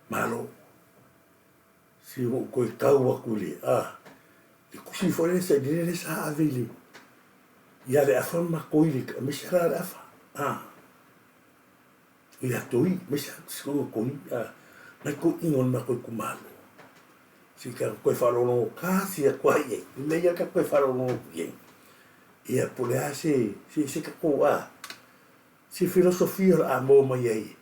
malo. Si o koe tau aku le, e kusi fore sa dire sa avili. Ia le afa makoi le, me sara le afa. Ia toi, me sa koi, mai ko ingon na koe kumalo. Si ka koe wharono kasi a koe e, me ia ka koe wharono e. Ia pole se ka koa, si filosofia a mo mai ai.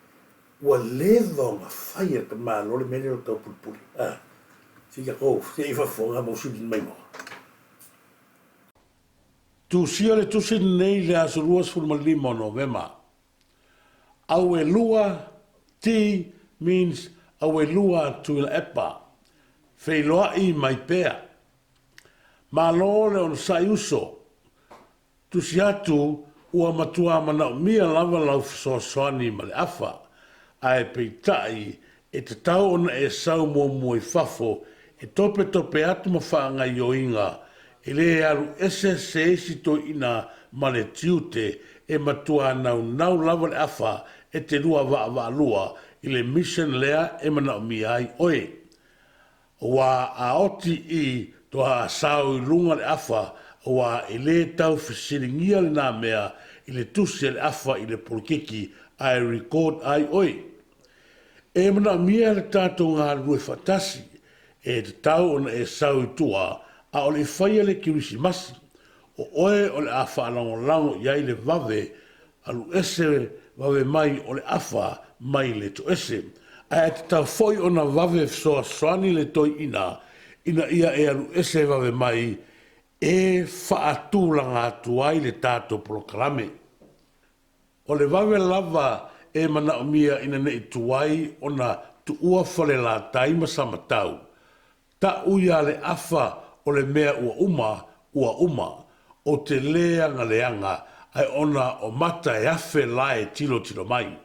Ua levo nga whaia ka malo le mene o Kaupulepule. Si ka kou, se iwa whonga mo sudin mai mo. Tu sia le tusin nei le aso ruas fulma lima Novema. Aue lua, T means aue lua tu il epa. Feiloa i mai pea. Malo le on sai uso. Tu si atu ua matua mana mia lava lau fisoasoani ma le afa. Ai peitai e te tau ona e sau mua fafo e tope atu mawhaanga ioinga e le aru ese se esi to ina ma le tiute e matua nau lava le afa e te lua va lua i le mission lea e mana mi ai oe. Wa a oti i to a sau i lunga le afa wa i le tau fisiringia le nā mea i le tusi le afa i le polkiki ai record ai oe. E mana mia le tātou ngā rue fatasi e te tau ona e sau i tua a o le whaia le kirisi masi o oe o le afa lango iai le vave alu ese vave mai o le afa mai le to ese. A te tau foi ona vave soa soani le toi ina ia e alu ese vave mai e whaatūlanga tuai le tātou proklame. O le vave lava e mana o mia ina nei tuai ona tu ua whale la taima samatau. Ta uia le afa o le mea ua uma, o te leanga, ai ona o mata e afe lae tilo mai.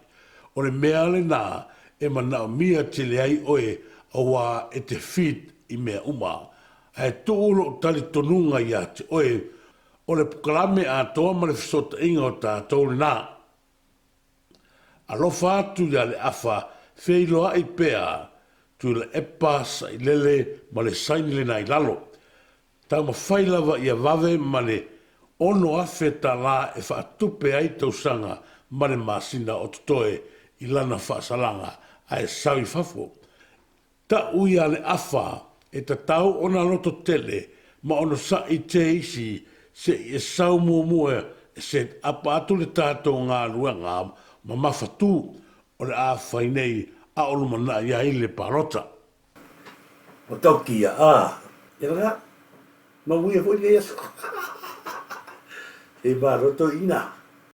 O le mea le nā, e mana o mia te leai oe, awa e te fit i mea uma. Ai tōlo o tali tonunga ia te oe, o le pukalame a toa ma le fisota inga o tā tōle nā. Alofa atu ia le afa, feiloa i pea, tu le epa sa i lele ma le saini le nai lalo. Tau ma whailawa ia vave ma le ono afe ta la e whaatupe ai tausanga ma le masina o tutoe i lana whaasalanga a e sau i fafo. Ta uia le afa e ta tau ona loto tele ma ono sa i te isi se i e sau mua e se apa atu le tātou ngā luanga ma mawhatu o le a whainei a olu mana ia i le parota. O tau kia, ia rā, ma uia hoi le aso. E maroto ina.